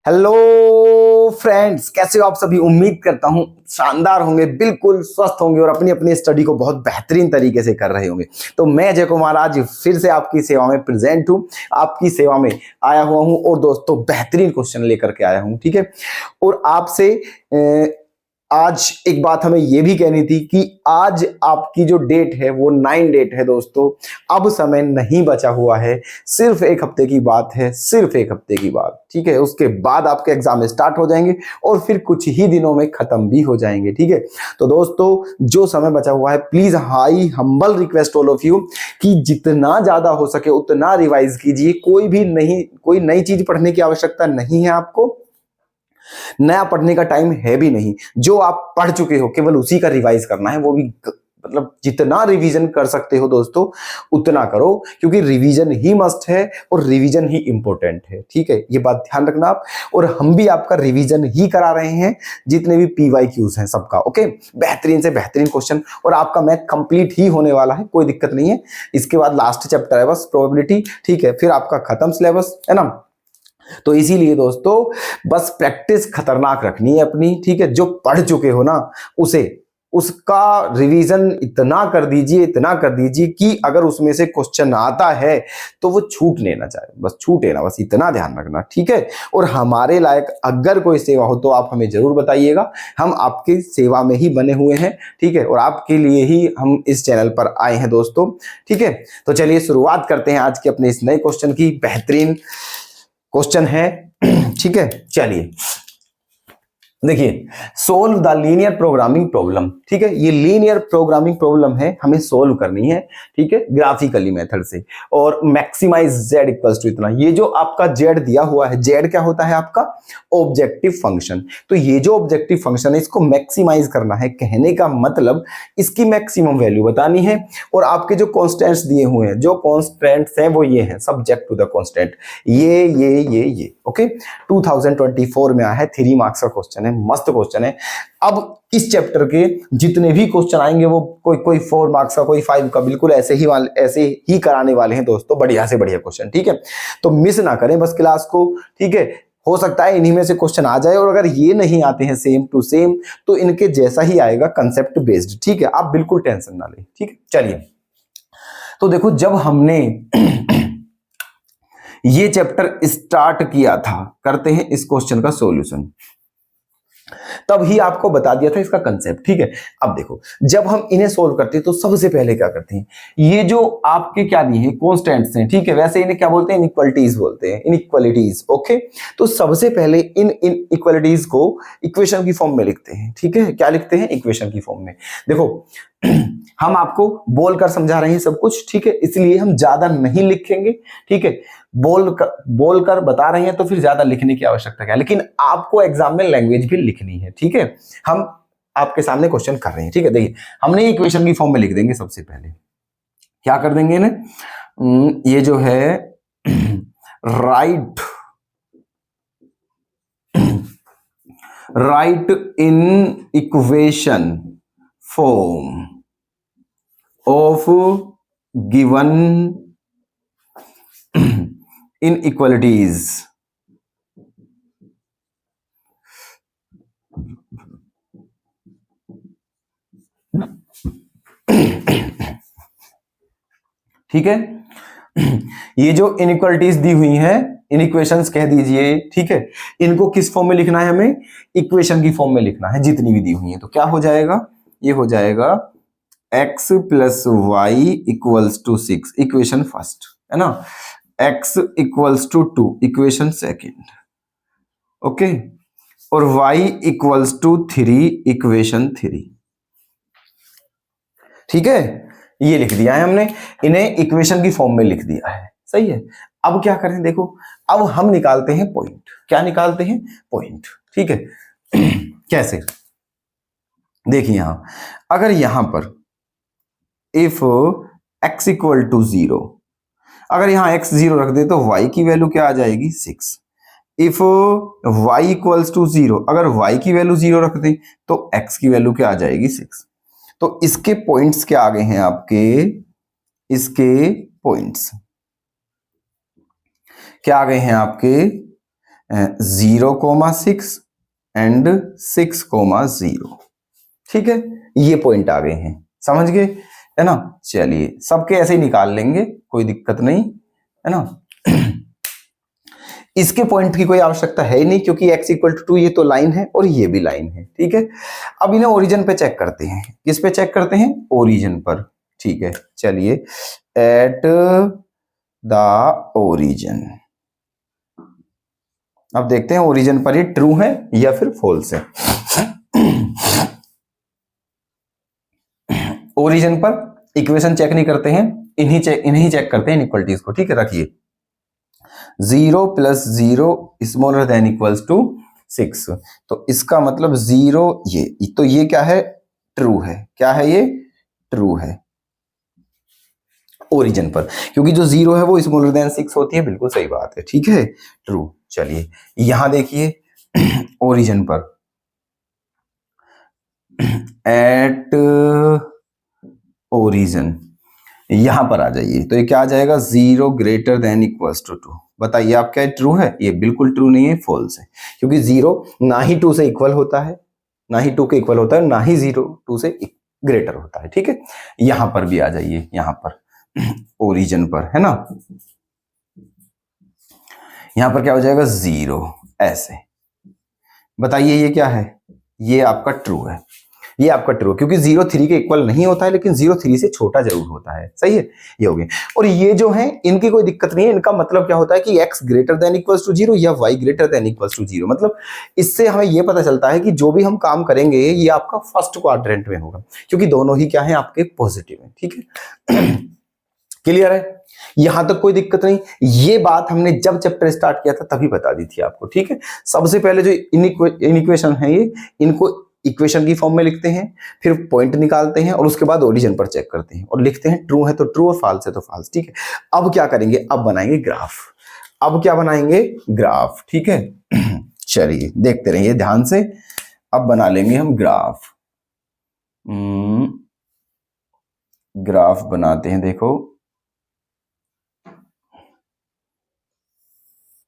Hello friends, कैसे हो आप सभी। उम्मीद करता हूं शानदार होंगे, बिल्कुल स्वस्थ होंगे और अपनी अपनी स्टडी को बहुत बेहतरीन तरीके से कर रहे होंगे। तो मैं अजय कुमार आज फिर से आपकी सेवा में प्रेजेंट हूं, आपकी सेवा में आया हुआ हूं और दोस्तों बेहतरीन क्वेश्चन लेकर के आया हूं। ठीक है, और आपसे आज एक बात हमें यह भी कहनी थी कि आज आपकी जो डेट है वो 9 डेट है दोस्तों। अब समय नहीं बचा हुआ है, सिर्फ एक हफ्ते की बात है, सिर्फ एक हफ्ते की बात। ठीक है, उसके बाद आपके एग्जाम स्टार्ट हो जाएंगे और फिर कुछ ही दिनों में खत्म भी हो जाएंगे। ठीक है, तो दोस्तों जो समय बचा हुआ है, please high humble request all of you कि जितना ज्यादा हो सके उतना रिवाइज कीजिए। कोई नई चीज पढ़ने की आवश्यकता नहीं है आपको, नया पढ़ने का टाइम है भी नहीं। जो आप पढ़ चुके हो केवल उसी का रिवाइज करना है, वो भी मतलब जितना रिवीजन कर सकते हो दोस्तों उतना करो, क्योंकि रिवीजन ही मस्ट है और रिवीजन ही इंपॉर्टेंट है। ठीक है, ये बात ध्यान रखना आप। और हम भी आपका रिवीजन ही करा रहे हैं, जितने भी PYQs हैं सबका। ओके, बेहतरीन से बेहतरीन क्वेश्चन और आपका मैथ कंप्लीट ही होने वाला है, कोई दिक्कत नहीं है। इसके बाद लास्ट चैप्टर है बस प्रोबेबिलिटी। ठीक है, फिर आपका खत्म सिलेबस, है ना। तो इसीलिए दोस्तों बस प्रैक्टिस खतरनाक रखनी है अपनी। ठीक है, जो पढ़ चुके हो ना उसका रिवीजन इतना कर दीजिए, इतना कर दीजिए कि अगर उसमें से क्वेश्चन आता है तो वो छूट लेना चाहे, बस छूटे ना, बस इतना ध्यान रखना। ठीक है, और हमारे लायक अगर कोई सेवा हो तो आप हमें जरूर बताइएगा, हम आपकी सेवा में ही बने हुए हैं। ठीक है, और आपके लिए ही हम इस चैनल पर आए हैं दोस्तों। ठीक है, तो चलिए शुरुआत करते हैं आज के अपने इस नए क्वेश्चन की। बेहतरीन क्वेश्चन है। ठीक है, चलिए देखिए, solve the linear programming problem. ठीक है, ये लीनियर प्रोग्रामिंग प्रॉब्लम है, हमें सोल्व करनी है। ठीक है, ग्राफिकली मेथड से, और मैक्सिमाइज z इक्वल्स टू इतना। ये जो आपका z दिया हुआ है, z क्या होता है आपका ऑब्जेक्टिव फंक्शन। तो ये जो ऑब्जेक्टिव फंक्शन है इसको मैक्सिमाइज करना है, कहने का मतलब इसकी मैक्सिमम वैल्यू बतानी है। और आपके जो कॉन्स्टेंट्स दिए हुए हैं, जो कॉन्स्टेंट्स हैं वो ये हैं, सब्जेक्ट टू द कॉन्स्टेंट, ये। ओके, 2024 में आया है, 3 मार्क्स का क्वेश्चन है, मस्त क्वेश्चन है। अब इस चैप्टर के जितने भी क्वेश्चन आएंगे वो कोई 4 मार्क्स का, कोई 5 का, बिल्कुल ऐसे ही कराने वाले हैं दोस्तों, बढ़िया से बढ़िया क्वेश्चन। ठीक है, तो मिस ना करें बस क्लास को। ठीक है, हो सकता है इन्हीं में से क्वेश्चन आ जाए, और अगर ये नहीं आते हैं सेम टू सेम तो इनके जैसा ही आएगा कंसेप्ट बेस्ड। ठीक है, आप बिल्कुल टेंशन ना लें। ठीक है, चलिए तो देखो, जब हमने ये चैप्टर स्टार्ट किया था, करते हैं इस क्वेश्चन का सॉल्यूशन, तब ही आपको बता दिया था इसका कंसेप्ट। ठीक है, अब देखो, जब हम इन्हें सोल्व करते हैं तो सबसे पहले क्या करते हैं, ये जो आपके क्या दिए हैं कॉन्स्टेंट्स हैं, ठीक है, वैसे इन्हें क्या बोलते हैं, इनइक्वालिटीज बोलते हैं, इनइक्वालिटीज। ओके, तो सबसे पहले इन इनइक्वालिटीज को इक्वेशन की फॉर्म में लिखते हैं। ठीक है, क्या लिखते हैं, इक्वेशन की फॉर्म में। देखो हम आपको बोलकर समझा रहे हैं सब कुछ, ठीक है, इसलिए हम ज्यादा नहीं लिखेंगे। ठीक है, बोलकर बता रहे हैं तो फिर ज्यादा लिखने की आवश्यकता क्या है, लेकिन आपको एग्जाम में लैंग्वेज भी लिखनी है। ठीक है, हम आपके सामने क्वेश्चन कर रहे हैं। ठीक है, देखिए हमने इक्वेशन की फॉर्म में लिख देंगे। सबसे पहले क्या कर देंगे ना, ये जो है right in equation form of given inequalities। ठीक है, ये जो इनइक्वालिटीज दी हुई हैं, इनइक्वेशंस कह दीजिए। ठीक है, इनको किस फॉर्म में लिखना है, हमें इक्वेशन की फॉर्म में लिखना है, जितनी भी दी हुई हैं। तो क्या हो जाएगा, ये हो जाएगा x plus Y equals to 6, equation first, है ना, x equals to 2, equation second. Okay, और y इक्वल्स टू 3, इक्वेशन 3। ठीक है, ये लिख दिया है हमने, इन्हें इक्वेशन की फॉर्म में लिख दिया है। सही है, अब क्या करें, देखो अब हम निकालते हैं पॉइंट। क्या निकालते हैं, पॉइंट। ठीक है कैसे, देखिए यहां, अगर यहां पर इफ x इक्वल टू 0, अगर यहां x 0 रख दे तो y की वैल्यू क्या आ जाएगी, 6। इफ y इक्वल्स टू 0, अगर y की वैल्यू 0 रख दे तो x की वैल्यू क्या आ जाएगी, 6। तो इसके पॉइंट्स क्या आ गए हैं आपके, इसके पॉइंट्स क्या आ गए हैं आपके, 0,6 एंड 6,0। ठीक है, ये पॉइंट आ गए हैं, समझ गए, है ना। चलिए सबके ऐसे ही निकाल लेंगे, कोई दिक्कत नहीं, है ना। इसके पॉइंट की कोई आवश्यकता है ही नहीं, क्योंकि x इक्वल टू 2 ये तो लाइन है और ये भी लाइन है। ठीक है, अब इन्हें ओरिजिन पे चेक करते हैं। किस पे चेक करते हैं? ओरिजिन पर। ठीक है, चलिए एट द ओरिजिन। अब देखते हैं ओरिजिन पर ये ट्रू है या फिर फॉल्स है। ओरिजिन पर इक्वेशन चेक नहीं करते हैं, इन्हीं चेक करते हैं इनइक्वालिटीज को। ठीक है, रखिए 0 + 0 स्मॉलर देन इक्वल्स टू 6, तो इसका मतलब 0 ये, तो ये क्या है? ट्रू है। क्या है ये? ट्रू है ओरिजिन पर, क्योंकि जो 0 है वो स्मॉलर देन 6 होती है। बिल्कुल सही बात है, ठीक है, ट्रू। चलिए यहां देखिए ओरिजिन पर एट ओरिजिन, यहां पर आ जाइए, तो ये क्या आ जाएगा? 0 ग्रेटर देन इक्वल्स टू 2। बताइए आप, क्या ट्रू है? ये बिल्कुल ट्रू नहीं है, फॉल्स है, क्योंकि 0 ना ही 2 से इक्वल होता है, ना ही 2 के इक्वल होता है, ना ही 0 2 से ग्रेटर होता है। ठीक है, यहां पर भी आ जाइए, यहां पर ओरिजिन पर, है ना। यहां पर क्या हो जाएगा? 0 ऐसे। बताइए ये क्या है? ये आपका ट्रू है, ये आपका ट्रू, क्योंकि 0 3 के इक्वल नहीं होता है, लेकिन 0 3 से छोटा जरूर होता है। सही है, ये हो गया। और ये जो है इनकी कोई दिक्कत नहीं है, इनका मतलब क्या होता है कि x greater than equals to 0 या y greater than equals to 0। मतलब इससे हमें ये पता चलता है कि जो भी हम काम करेंगे ये आपका फर्स्ट क्वाड्रेंट में होगा, क्योंकि दोनों ही क्या है? आपके पॉजिटिव है। ठीक है, क्लियर है, यहां तक कोई दिक्कत नहीं। ये बात हमने जब चैप्टर स्टार्ट किया था तभी बता दी थी आपको। ठीक है, सबसे पहले जो इनइक्वेशन है ये, इनको इक्वेशन की फॉर्म में लिखते हैं, फिर पॉइंट निकालते हैं और उसके बाद ओरिजिन पर चेक करते हैं और लिखते हैं ट्रू है तो ट्रू और फॉल्स है तो फॉल्स। ठीक है, अब क्या करेंगे? अब बनाएंगे ग्राफ। अब क्या बनाएंगे? ग्राफ। ठीक है, चलिए देखते रहिए ध्यान से। अब बना लेंगे हम ग्राफ। ग्राफ बनाते हैं। देखो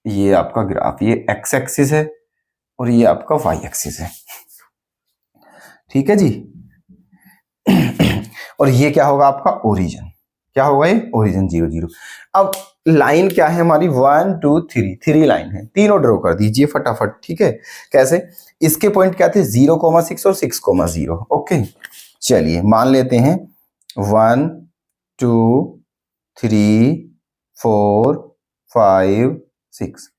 ये आपका ग्राफ, ये एक्स एक्सिस है और ये आपका वाई एक्सिस है। ठीक है जी। और ये क्या होगा? आपका ओरिजिन। क्या होगा ये? ओरिजिन 0 0। अब लाइन क्या है हमारी? 1 2 3, 3 लाइन है, तीनों ड्रॉ कर दीजिए फटाफट। ठीक है, कैसे? इसके पॉइंट क्या थे? 0,6 और 6,0। ओके, चलिए मान लेते हैं 1 2 3 4 5 6।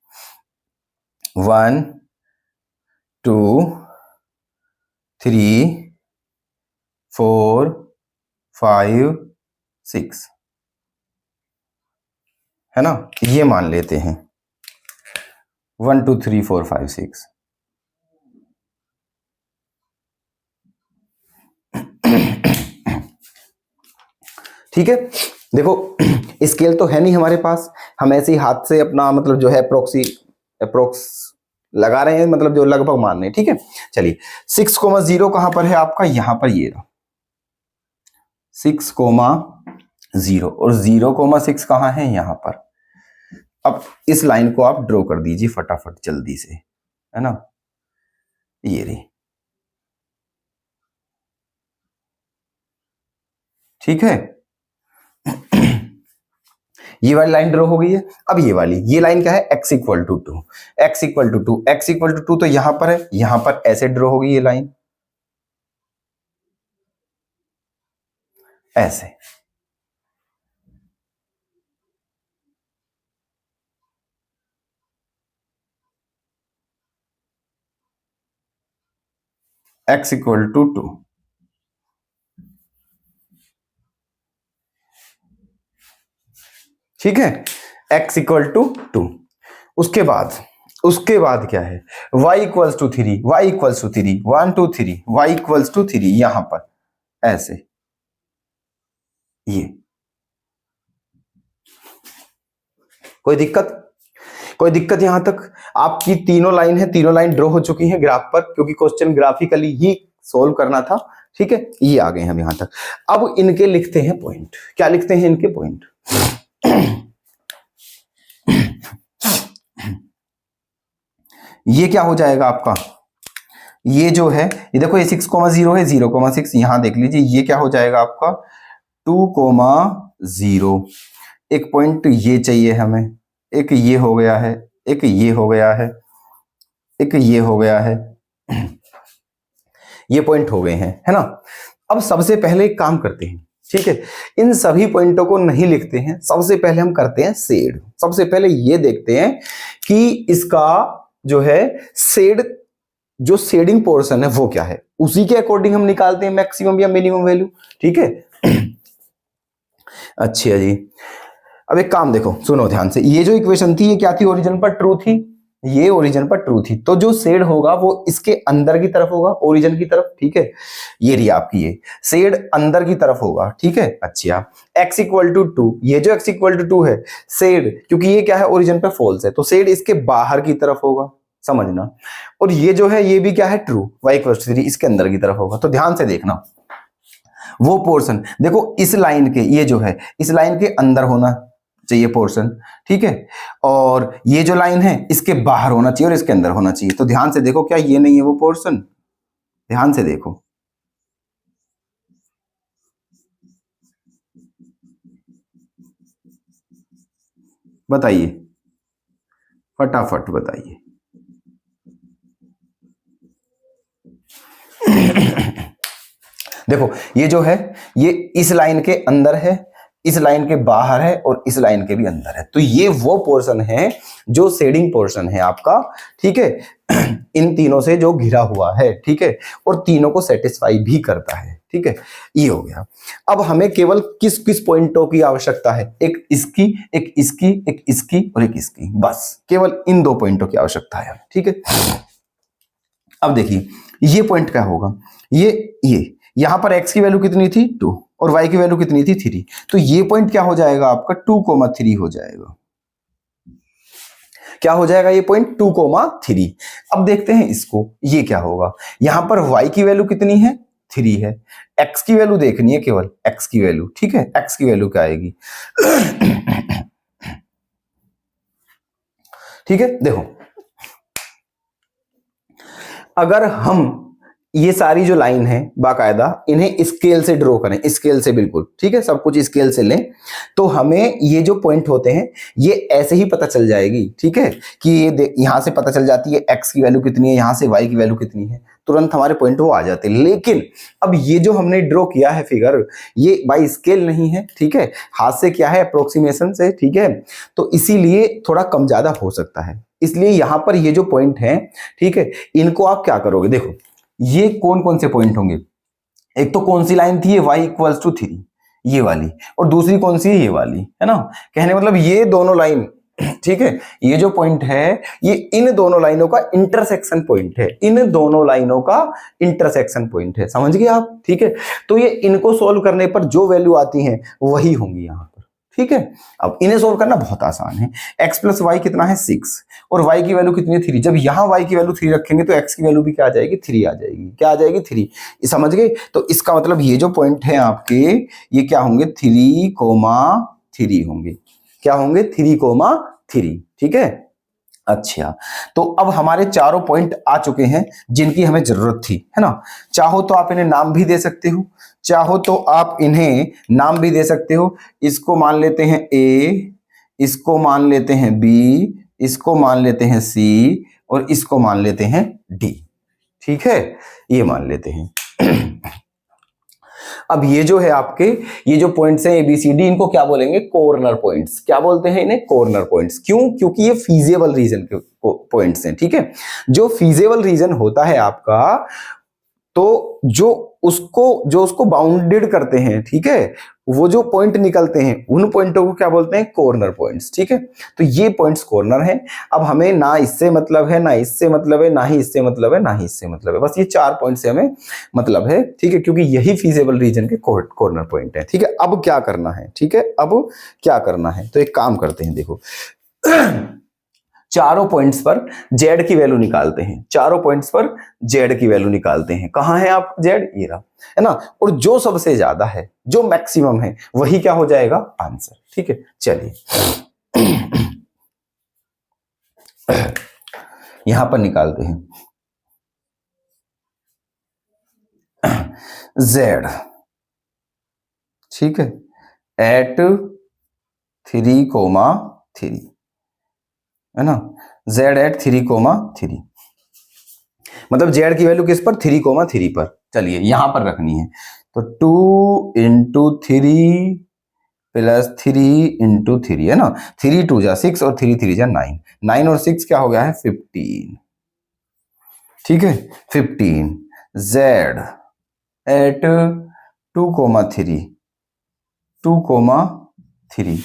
1 2 3 4 5 6, है ना। ये मान लेते हैं 1 2 3 4 5 6। ठीक है, देखो स्केल तो है नहीं हमारे पास, हम ऐसे ही हाथ से अपना मतलब जो है अप्रोक्स लगा रहे हैं, मतलब जो लगभग मान रहे हैं। ठीक है, चलिए 6,0 कहां पर है आपका? यहां पर, ये रहा 6,0 और 0,6 कहां है? यहां पर। अब इस लाइन को आप ड्रॉ कर दीजिए फटाफट जल्दी से, है ना। ये रही, ठीक है। ये वाली लाइन ड्रॉ हो गई है। अब ये वाली, ये लाइन क्या है? x equal to 2, x equal to 2, x equal to 2 तो यहां पर है, यहां पर ऐसे ड्रॉ होगी ये लाइन, ऐसे। x इक्वल टू 2, ठीक है, x इक्वल टू 2। उसके बाद क्या है? y equals to 3, y equals to 3, 1 2 3, y equals to 3, यहां पर ऐसे। ये कोई दिक्कत? कोई दिक्कत? यहां तक आपकी तीनों लाइन है, तीनों लाइन ड्रॉ हो चुकी हैं ग्राफ पर, क्योंकि क्वेश्चन ग्राफिकली ही सोल्व करना था। ठीक है, ये आ गए हम यहां तक। अब इनके लिखते हैं पॉइंट। क्या लिखते हैं इनके पॉइंट? ये क्या हो जाएगा आपका, ये जो है ये देखो ये 6,0 है, 0,6 यहां देख लीजिए, ये क्या हो जाएगा आपका 2,0। एक पॉइंट ये चाहिए हमें, एक ये हो गया है, एक ये हो गया है, एक ये हो गया है, ये पॉइंट हो गए हैं, है ना। अब सबसे पहले एक काम करते हैं, ठीक है, इन सभी पॉइंटों को नहीं लिखते हैं, सबसे पहले हम करते हैं शेड। सबसे पहले ये देखते हैं कि इसका जो है शेड, जो शेडिंग पोर्शन है वो क्या है, उसी के अकॉर्डिंग हम निकालते हैं मैक्सिमम या मिनिमम वैल्यू, ठीक है। अच्छा जी, अब एक काम देखो, सुनो ध्यान से, ये जो इक्वेशन थी ये क्या थी, ओरिजिन पर ट्रू थी, ये ओरिजिन पर ट्रू थी, तो जो शेड होगा वो इसके अंदर की तरफ होगा, ओरिजिन की तरफ, ठीक है। ये रही आपकी ये शेड अंदर की तरफ होगा, ठीक है। अच्छा, x इक्वल टू 2, ये जो x इक्वल टू 2 है शेड, क्योंकि ये क्या है ओरिजिन पे फॉल्स है, तो शेड इसके बाहर की तरफ होगा, समझना। और ये जो है ये भी क्या है ट्रू, y इक्वल टू 3 इसके अंदर की तरफ होगा। तो ध्यान से देखना, वो पोर्शन देखो इस लाइन के, ये जो है इस लाइन के अंदर होना चाहिए पोर्शन, ठीक है, और ये जो लाइन है इसके बाहर होना चाहिए और इसके अंदर होना चाहिए। तो ध्यान से देखो, क्या ये नहीं है वो पोर्शन, ध्यान से देखो, बताइए, फटाफट बताइए। देखो ये जो है ये इस लाइन के अंदर है, इस लाइन के बाहर है और इस लाइन के भी अंदर है, तो ये वो पोर्शन है जो शेडिंग पोर्शन है आपका, ठीक है। इन तीनों से जो घिरा हुआ है, ठीक है, और तीनों को सेटिस्फाई भी करता है, ठीक है। ये हो गया। अब हमें केवल किस किस पॉइंटों की आवश्यकता है, एक इसकी, एक इसकी, एक इसकी और एक इसकी, बस केवल इन 2 पॉइंटों की आवश्यकता है, ठीक है। अब देखिए ये पॉइंट क्या होगा, ये यहां पर x की वैल्यू कितनी थी 2 और y की वैल्यू कितनी थी 3, तो ये पॉइंट क्या हो जाएगा आपका 2,3 हो जाएगा। क्या हो जाएगा ये पॉइंट 2,3। अब देखते हैं इसको, ये क्या होगा, यहां पर y की वैल्यू कितनी है 3 है, x की वैल्यू देखनी है केवल, x की वैल्यू, ठीक है, x की वैल्यू क्या आएगी। ठीक है, देखो अगर हम ये सारी जो लाइन है बाकायदा इन्हें स्केल से ड्रॉ करें, स्केल से बिल्कुल, ठीक है, सब कुछ स्केल से लें, तो हमें ये जो पॉइंट होते हैं ये ऐसे ही पता चल जाएगी, ठीक है, कि ये यहां से पता चल जाती है x की वैल्यू कितनी है, यहां से y की वैल्यू कितनी है, तुरंत हमारे पॉइंट वो आ जाते हैं। लेकिन अब ये जो हमने ड्रॉ किया है फिगर, ये बाई स्केल नहीं है, ठीक है, हाथ से क्या है अप्रोक्सीमेशन से, ठीक है, तो इसीलिए थोड़ा कम ज्यादा हो सकता है। इसलिए यहां पर ये जो पॉइंट है, ठीक है, इनको आप क्या करोगे, देखो ये कौन कौन से पॉइंट होंगे, एक तो कौन सी लाइन थी ये y इक्वल्स टू 3 ये वाली, और दूसरी कौन सी है ये वाली, है ना, कहने मतलब ये दोनों लाइन, ठीक है, ये जो पॉइंट है ये इन दोनों लाइनों का इंटरसेक्शन पॉइंट है, इन दोनों लाइनों का इंटरसेक्शन पॉइंट है, समझ गए आप, ठीक है। तो ये इनको सोल्व करने पर जो वैल्यू आती है वही होंगी यहां पर, ठीक है। अब इन्हें सोल्व करना बहुत आसान है, x प्लस वाई कितना है 6 और y की वैल्यू कितनी है 3, जब यहां y की वैल्यू 3 रखेंगे तो x की वैल्यू भी क्या आ जाएगी 3 आ जाएगी, क्या आ जाएगी 3, समझ गए। तो इसका मतलब ये जो पॉइंट है आपके ये क्या होंगे 3,3 होंगे, क्या होंगे 3,3, ठीक है। अच्छा, तो अब हमारे चारों पॉइंट आ चुके हैं जिनकी हमें जरूरत थी, है ना। चाहो तो आप इन्हें नाम भी दे सकते हो, चाहो तो आप इन्हें नाम भी दे सकते हो, इसको मान लेते हैं A, इसको मान लेते हैं B, इसको मान लेते हैं C और इसको मान लेते हैं D, ठीक है, ये मान लेते हैं। अब ये जो है आपके ये जो पॉइंट्स हैं ABCD, इनको क्या बोलेंगे कॉर्नर पॉइंट्स, क्या बोलते हैं इन्हें कॉर्नर पॉइंट्स, क्यों, क्योंकि ये फीजेबल रीजन के पॉइंट्स हैं, ठीक है। जो फीजेबल रीजन होता है आपका, तो जो उसको बाउंडेड करते हैं, ठीक है, वो जो पॉइंट निकलते हैं उन पॉइंटों को क्या बोलते हैं कॉर्नर पॉइंट्स, ठीक है। तो ये पॉइंट्स कॉर्नर हैं। अब हमें ना इससे मतलब है, ना इससे मतलब है, ना ही इससे मतलब है, ना ही इससे मतलब है, बस ये 4 पॉइंट से हमें मतलब है, ठीक है, क्योंकि यही फीजेबल रीजन के कॉर्नर पॉइंट है, ठीक है। अब क्या करना है, ठीक है, अब क्या करना है, तो एक काम करते हैं, देखो चारों पॉइंट्स पर z की वैल्यू निकालते हैं, चारों पॉइंट्स पर z की वैल्यू निकालते हैं। कहां है आप z, ये रहा, है ना, और जो सबसे ज्यादा है, जो मैक्सिमम है, वही क्या हो जाएगा आंसर, ठीक है। चलिए यहां पर निकालते हैं z, ठीक है, एट 3,3 है ना, z एट 3,3 मतलब z की वैल्यू किस पर 3,3 पर, चलिए यहां पर रखनी है तो 2 इंटू 3 प्लस 3 इंटू 3 है ना, 3 2 जा 6 और 3 3 जा 9, 9 और 6 क्या हो गया है 15, ठीक है 15, z एट 2,3 2,3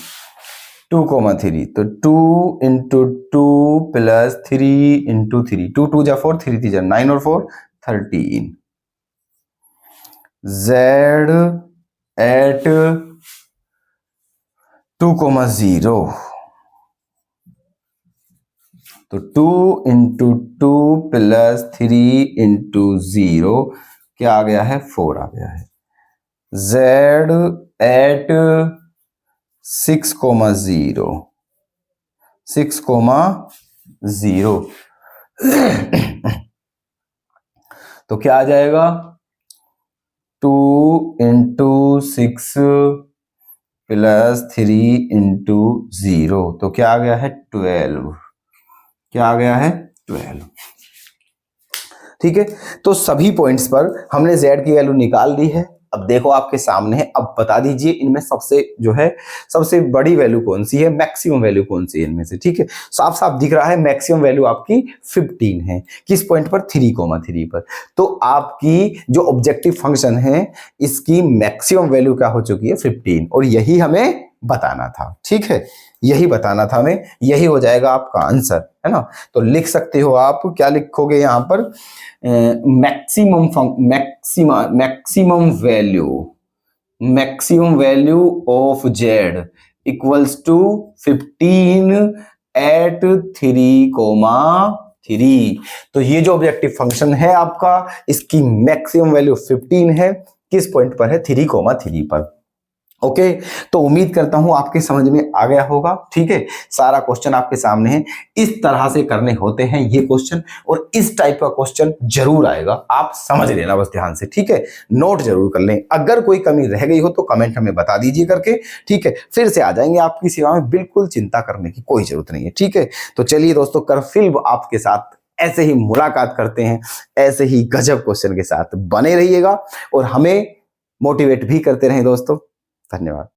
2,3 तो 2 इंटू 2 प्लस 3 इंटू 3, 2 2 जा 4, 3 3 जा 9 और 4 13, z एट 2,0 तो 2 इंटू 2 प्लस 3 इंटू 0 क्या आ गया है 4 आ गया है, z एट 6,0 6,0 तो क्या आ जाएगा 2 इंटू 6 प्लस 3 इंटू 0 तो क्या आ गया है 12, क्या आ गया है 12, ठीक है। तो सभी पॉइंट्स पर हमने z की वैल्यू निकाल दी है। अब देखो आपके सामने है, अब बता दीजिए इनमें सबसे जो है सबसे बड़ी वैल्यू कौन सी है, मैक्सिमम वैल्यू कौन सी है इनमें से, ठीक है। साफ साफ दिख रहा है मैक्सिमम वैल्यू आपकी 15 है, किस पॉइंट पर 3,3 पर। तो आपकी जो ऑब्जेक्टिव फंक्शन है इसकी मैक्सिमम वैल्यू क्या हो चुकी है 15, और यही हमें बताना था, ठीक है, यही बताना था हमें, यही हो जाएगा आपका आंसर, है ना। तो लिख सकते हो आप, क्या लिखोगे यहाँ पर, maximum value of z equals to 15 at 3,3। तो ये जो ऑब्जेक्टिव फंक्शन है आपका, इसकी मैक्सिमम वैल्यू 15 है, किस पॉइंट पर है 3,3 पर। ओके, तो उम्मीद करता हूं आपके समझ में आ गया होगा, ठीक है। सारा क्वेश्चन आपके सामने है, इस तरह से करने होते हैं ये क्वेश्चन, और इस टाइप का क्वेश्चन जरूर आएगा, आप समझ लेना बस ध्यान से, ठीक है। नोट जरूर कर लें, अगर कोई कमी रह गई हो तो कमेंट हमें बता दीजिए करके, ठीक है। फिर से आ जाएंगे आपकी सेवा में, बिल्कुल चिंता करने की कोई जरूरत नहीं है, ठीक है। तो चलिए दोस्तों, कर फिर आपके साथ ऐसे ही मुलाकात करते हैं, ऐसे ही गजब क्वेश्चन के साथ बने रहिएगा और हमें मोटिवेट भी करते रहें दोस्तों। धन्यवाद।